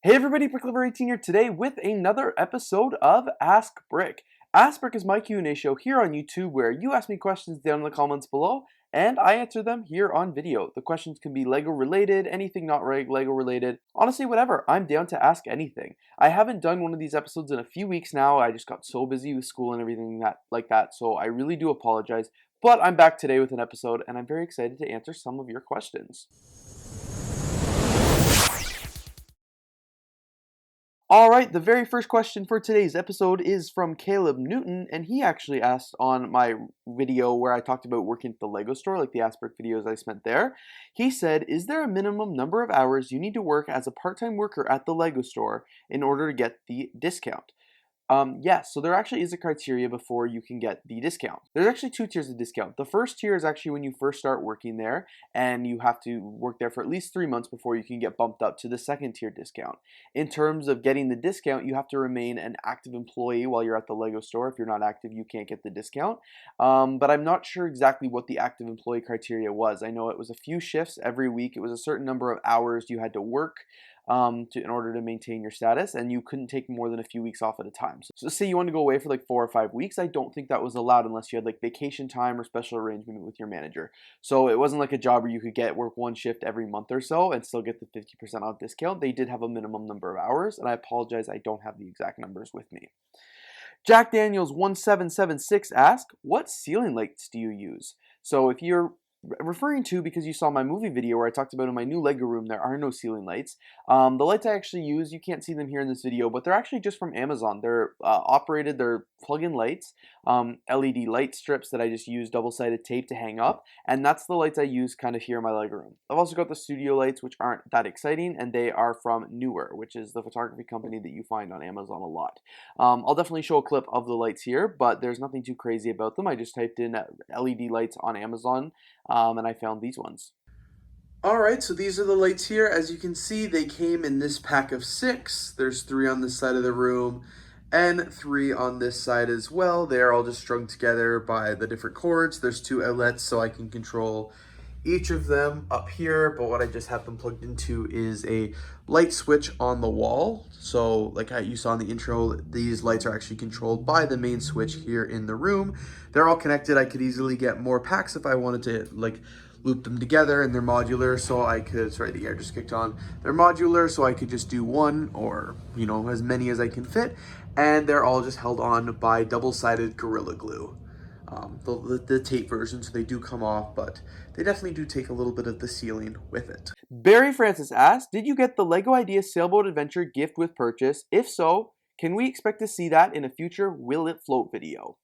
Hey everybody, BrickLover18 here today with another episode of Ask Brick. Ask Brick is my Q&A show here on YouTube where you ask me questions down in the comments below and I answer them here on video. The questions can be Lego related, anything not Lego related, honestly whatever. I'm down to ask anything. I haven't done one of these episodes in a few weeks now. I just got so busy with school and everything like that, so I really do apologize. But I'm back today with an episode and I'm very excited to answer some of your questions. Alright, the very first question for today's episode is from Caleb Newton, and he actually asked on my video where I talked about working at the Lego store, like the Ask Brick videos I spent there. He said, is there a minimum number of hours you need to work as a part-time worker at the Lego store in order to get the discount? Yes, so there actually is a criteria before you can get the discount. There's actually two tiers of discount. The first tier is actually when you first start working there, and you have to work there for at least 3 months before you can get bumped up to the second tier discount. In terms of getting the discount, you have to remain an active employee while you're at the Lego store. If you're not active, you can't get the discount. But I'm not sure exactly what the active employee criteria was. I know it was a few shifts every week. It was a certain number of hours you had to work in order to maintain your status, and you couldn't take more than a few weeks off at a time. So say you want to go away for like 4 or 5 weeks, I don't think that was allowed unless you had like vacation time or special arrangement with your manager. So it wasn't like a job where you could work one shift every month or so and still get the 50% off discount. They did have a minimum number of hours, and I apologize, I don't have the exact numbers with me. Jack Daniels 1776 asks, what ceiling lights do you use? So if you're referring to, because you saw my movie video where I talked about in my new Lego room, there are no ceiling lights. The lights I actually use, you can't see them here in this video, but they're actually just from Amazon. They're they're plug-in lights, LED light strips that I just use double-sided tape to hang up, and that's the lights I use kind of here in my Lego room. I've also got the studio lights, which aren't that exciting, and they are from Newer, which is the photography company that you find on Amazon a lot. I'll definitely show a clip of the lights here, but there's nothing too crazy about them. I just typed in LED lights on Amazon, and I found these ones. Alright, so these are the lights here. As you can see, they came in this pack of 6. There's 3 on this side of the room and 3 on this side as well. They're all just strung together by the different cords. There's 2 outlets, so I can control each of them up here, but what I just have them plugged into is a light switch on the wall. So like you saw in the intro, these lights are actually controlled by the main switch here in the room. They're all connected. I could easily get more packs if I wanted to like loop them together, and they're modular, so I could, sorry, the air just kicked on. They're modular, so I could just do one or, you know, as many as I can fit, and they're all just held on by double-sided Gorilla Glue. The tape version, so they do come off, but they definitely do take a little bit of the ceiling with it. Barry Francis asked, did you get the Lego Idea Sailboat Adventure gift with purchase? If so, can we expect to see that in a future Will It Float video?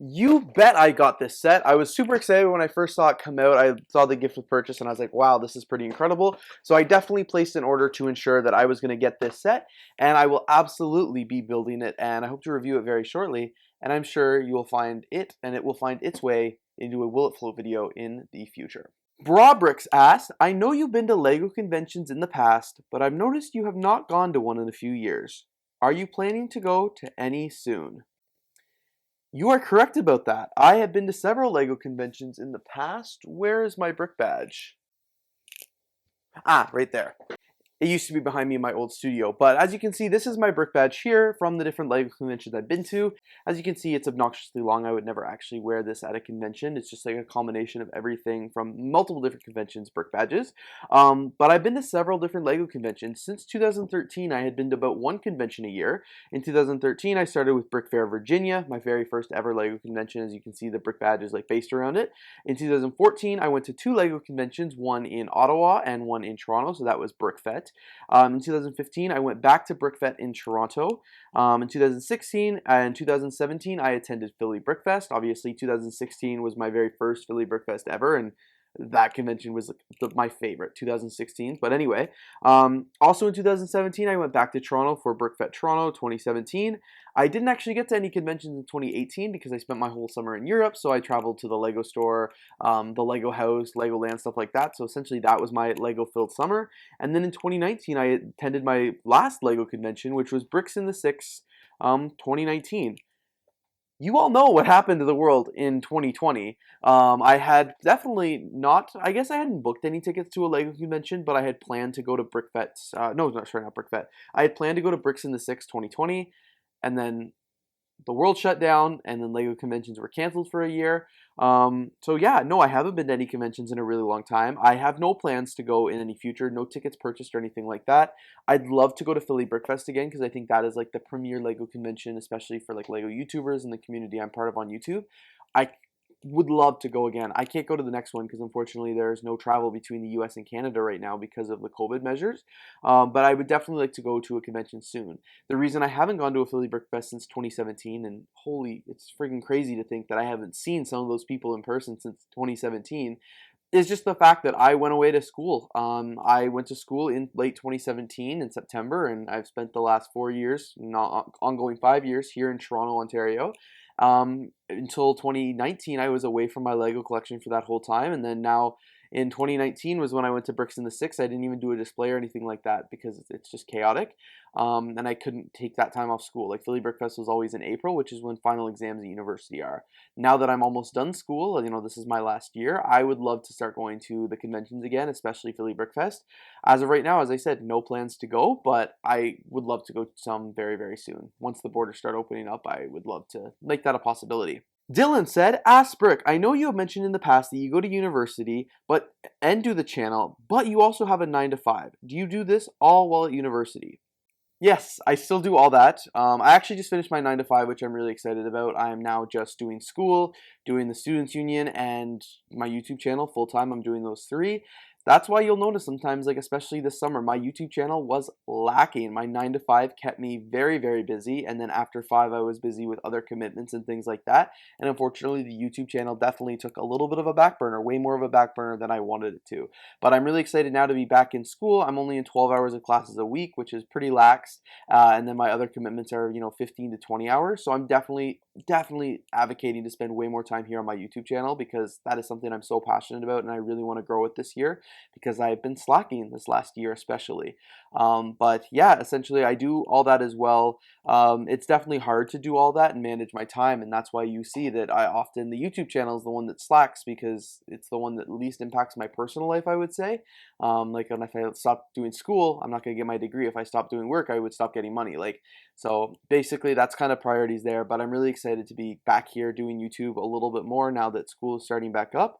You bet I got this set. I was super excited when I first saw it come out. I saw the gift with purchase and I was like, wow, this is pretty incredible. So I definitely placed an order to ensure that I was going to get this set, and I will absolutely be building it, and I hope to review it very shortly, and I'm sure you will find it, and it will find its way into a Will It Float video in the future. Brabrix asked, I know you've been to Lego conventions in the past, but I've noticed you have not gone to one in a few years. Are you planning to go to any soon? You are correct about that. I have been to several Lego conventions in the past. Where is my brick badge? Ah, right there. It used to be behind me in my old studio, but as you can see, this is my brick badge here from the different Lego conventions I've been to. As you can see, it's obnoxiously long. I would never actually wear this at a convention. It's just like a combination of everything from multiple different conventions, brick badges. But I've been to several different Lego conventions. Since 2013, I had been to about 1 convention a year. In 2013, I started with Brick Fair, Virginia, my very first ever Lego convention. As you can see, the brick badge is like based around it. In 2014, I went to 2 Lego conventions, one in Ottawa and one in Toronto, so that was BrickFest. In 2015, I went back to BrickFest in Toronto. In 2016 and 2017, I attended Philly BrickFest. Obviously, 2016 was my very first Philly BrickFest ever, and that convention was my favorite, 2016. But anyway, also in 2017, I went back to Toronto for BrickFest Toronto 2017. I didn't actually get to any conventions in 2018 because I spent my whole summer in Europe, so I traveled to the Lego store, the Lego house, Legoland, stuff like that. So essentially that was my Lego-filled summer. And then in 2019, I attended my last Lego convention, which was Bricks in the Six 2019. you all know what happened to the world in 2020. I had definitely not, I guess I hadn't booked any tickets to a LEGO convention, but I had planned to go to BrickFest. No, not sorry, not BrickFest. I had planned to go to Bricks in the Six 2020, and then the world shut down, and then LEGO conventions were canceled for a year. So yeah, no, I haven't been to any conventions in a really long time. I have no plans to go in any future, no tickets purchased or anything like that. I'd love to go to Philly Brickfest again because I think that is like the premier LEGO convention, especially for like LEGO YouTubers and the community I'm part of on YouTube. I would love to go again. I can't go to the next one because unfortunately there's no travel between the US and Canada right now because of the COVID measures. But I would definitely like to go to a convention soon. The reason I haven't gone to a Philly Brick Fest since 2017, and holy, it's freaking crazy to think that I haven't seen some of those people in person since 2017, is just the fact that I went away to school. I went to school in late 2017 in September, and I've spent the last 4 years, not ongoing 5 years, here in Toronto, Ontario. Until 2019, I was away from my Lego collection for that whole time, and then now in 2019 was when I went to Bricks in the Six. I didn't even do a display or anything like that because it's just chaotic, and I couldn't take that time off school. Like Philly Brick Fest was always in April, which is when final exams at university are. Now that I'm almost done school, this is my last year, I would love to start going to the conventions again, especially Philly Brick Fest. As of right now, as I said, no plans to go, but I would love to go to some very, very soon. Once the borders start opening up, I would love to make that a possibility. Dylan said, Ask Brick, I know you have mentioned in the past that you go to university and do the channel, but you also have a 9 to 5. Do you do this all while at university? Yes, I still do all that. I actually just finished my 9 to 5, which I'm really excited about. I am now just doing school, doing the Students Union, and my YouTube channel full time. I'm doing those three. That's why you'll notice sometimes, like especially this summer, my YouTube channel was lacking. My 9 to 5 kept me very, very busy, and then after 5, I was busy with other commitments and things like that. And unfortunately, the YouTube channel definitely took a little bit of a back burner, way more of a back burner than I wanted it to. But I'm really excited now to be back in school. I'm only in 12 hours of classes a week, which is pretty lax. And then my other commitments are, 15 to 20 hours. So I'm definitely advocating to spend way more time here on my YouTube channel because that is something I'm so passionate about and I really want to grow it this year because I've been slacking this last year especially. But yeah, essentially I do all that as well. It's definitely hard to do all that and manage my time, and that's why you see that the YouTube channel is the one that slacks because it's the one that least impacts my personal life, I would say. Like if I stop doing school, I'm not going to get my degree. If I stop doing work, I would stop getting money. So basically that's kind of priorities there, but I'm really excited to be back here doing YouTube a little bit more now that school is starting back up.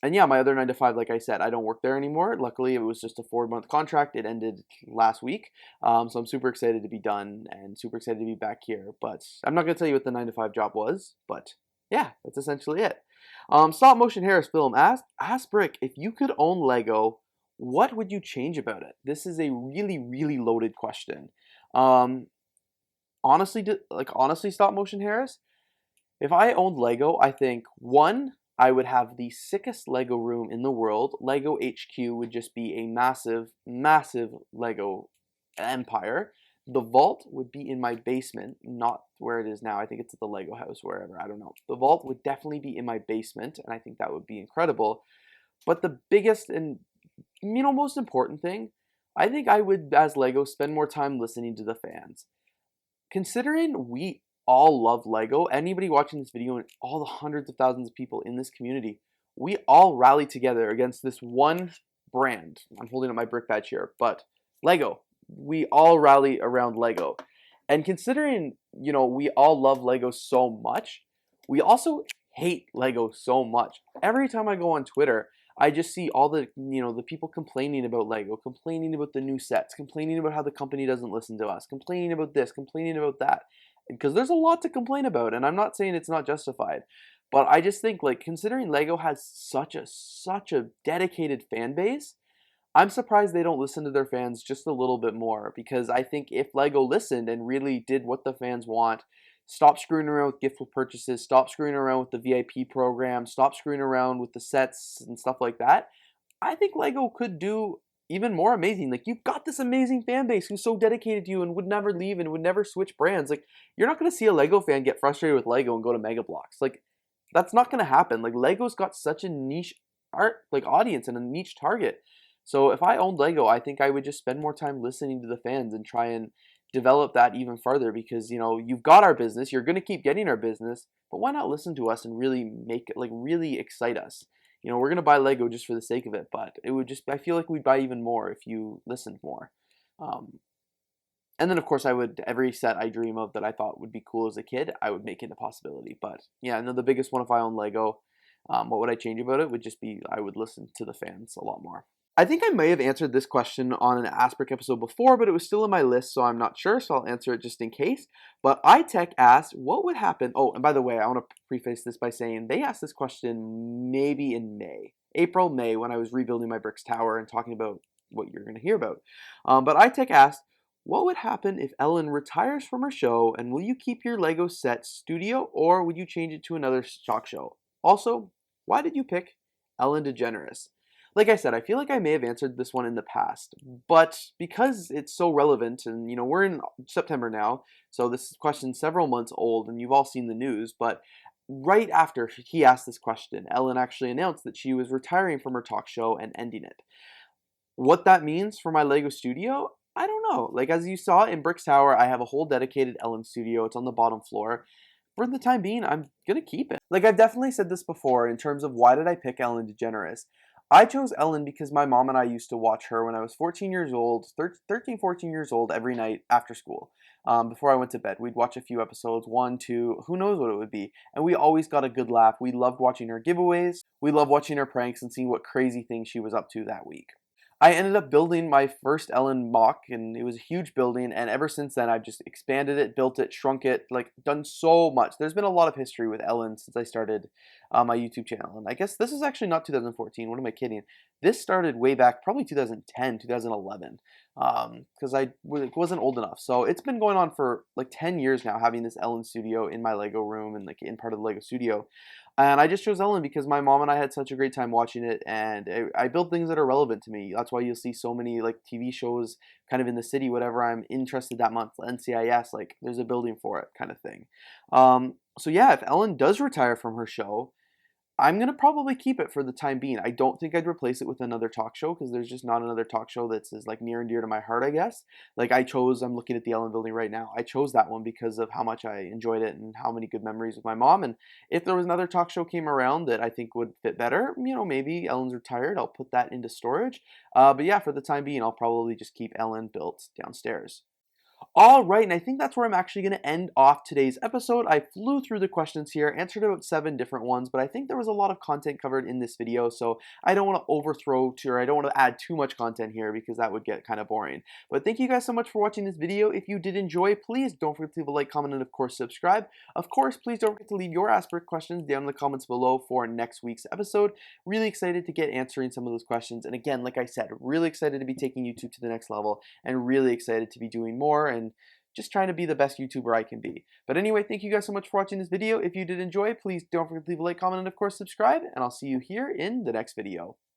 And yeah, my other 9 to 5, like I said, I don't work there anymore. Luckily, it was just a 4-month contract. It ended last week. So I'm super excited to be done and super excited to be back here. But I'm not going to tell you what the 9 to 5 job was, but yeah, that's essentially it. Stop Motion Harris Film ask Brick, if you could own Lego, what would you change about it? This is a really, really loaded question. Honestly, Stop Motion Harris, if I owned Lego, I think one, I would have the sickest Lego room in the world. Lego HQ would just be a massive, massive Lego empire. The vault would be in my basement, not where it is now. I think it's at the Lego house, wherever. I don't know. The vault would definitely be in my basement, and I think that would be incredible. But the biggest and most important thing, I think I would, as Lego, spend more time listening to the fans. Considering we all love Lego, anybody watching this video and all the hundreds of thousands of people in this community, we all rally together against this one brand. I'm holding up my brick badge here, but Lego. We all rally around Lego. And considering, we all love Lego so much, we also hate Lego so much. Every time I go on Twitter, I just see all the people complaining about Lego, complaining about the new sets, complaining about how the company doesn't listen to us, complaining about this, complaining about that. Because there's a lot to complain about, and I'm not saying it's not justified. But I just think, considering Lego has such a dedicated fan base, I'm surprised they don't listen to their fans just a little bit more, because I think if Lego listened and really did what the fans want, stop screwing around with gift purchases, stop screwing around with the VIP program, stop screwing around with the sets and stuff like that, I think Lego could do even more amazing. You've got this amazing fan base who's so dedicated to you and would never leave and would never switch brands. You're not going to see a Lego fan get frustrated with Lego and go to Mega Bloks. That's not going to happen. Lego's got such a niche audience and a niche target. So if I owned Lego, I think I would just spend more time listening to the fans and try and develop that even further because, you've got our business, you're going to keep getting our business, but why not listen to us and really make it, like, really excite us? We're going to buy Lego just for the sake of it, but I feel like we'd buy even more if you listened more. Um, and then, of course, every set I dream of that I thought would be cool as a kid, I would make it a possibility. But yeah, and then the biggest one, if I own Lego, what would I change about it? Would just be I would listen to the fans a lot more. I think I may have answered this question on an Asperk episode before, but it was still in my list, so I'm not sure, so I'll answer it just in case. But iTech asked, what would happen? Oh, and by the way, I want to preface this by saying they asked this question maybe in April, May, when I was rebuilding my bricks tower and talking about what you're going to hear about. But iTech asked, what would happen if Ellen retires from her show, and will you keep your Lego set studio, or would you change it to another stock show? Also, why did you pick Ellen Degeneres? Like I said, I feel like I may have answered this one in the past, but because it's so relevant, and we're in September now, so this question's several months old, and you've all seen the news, but right after he asked this question, Ellen actually announced that she was retiring from her talk show and ending it. What that means for my Lego studio, I don't know. Like, as you saw in Bricks Tower, I have a whole dedicated Ellen studio. It's on the bottom floor. For the time being, I'm gonna keep it. Like, I've definitely said this before in terms of why did I pick Ellen DeGeneres. I chose Ellen because my mom and I used to watch her when I was 14 years old, 13, 14 years old, every night after school. Before I went to bed, we'd watch a few episodes, one, two, who knows what it would be. And we always got a good laugh. We loved watching her giveaways. We loved watching her pranks and seeing what crazy things she was up to that week. I ended up building my first Ellen mock, and it was a huge building, and ever since then I've just expanded it, built it, shrunk it, like done so much. There's been a lot of history with Ellen since I started my YouTube channel, and I guess this is actually not 2014, what am I kidding? This started way back, probably 2010, 2011, because wasn't old enough. So it's been going on for like 10 years now, having this Ellen studio in my Lego room and like in part of the Lego studio. And I just chose Ellen because my mom and I had such a great time watching it, and I build things that are relevant to me. That's why you'll see so many like TV shows kind of in the city, whatever I'm interested that month, NCIS, like there's a building for it kind of thing. So yeah, if Ellen does retire from her show, I'm gonna probably keep it for the time being. I don't think I'd replace it with another talk show because there's just not another talk show that's as like near and dear to my heart, I guess. Like I'm looking at the Ellen Building right now. I chose that one because of how much I enjoyed it and how many good memories with my mom. And if there was another talk show came around that I think would fit better, maybe Ellen's retired. I'll put that into storage. But yeah, for the time being, I'll probably just keep Ellen built downstairs. All right, and I think that's where I'm actually going to end off today's episode. I flew through the questions here, answered about 7 different ones, but I think there was a lot of content covered in this video, so I don't want to I don't want to add too much content here because that would get kind of boring. But thank you guys so much for watching this video. If you did enjoy, please don't forget to leave a like, comment, and of course subscribe. Of course, please don't forget to leave your Asperk questions down in the comments below for next week's episode. Really excited to get answering some of those questions, and again, like I said, really excited to be taking YouTube to the next level, and really excited to be doing more, and just trying to be the best YouTuber I can be. But anyway, thank you guys so much for watching this video. If you did enjoy, please don't forget to leave a like, comment, and of course subscribe, and I'll see you here in the next video.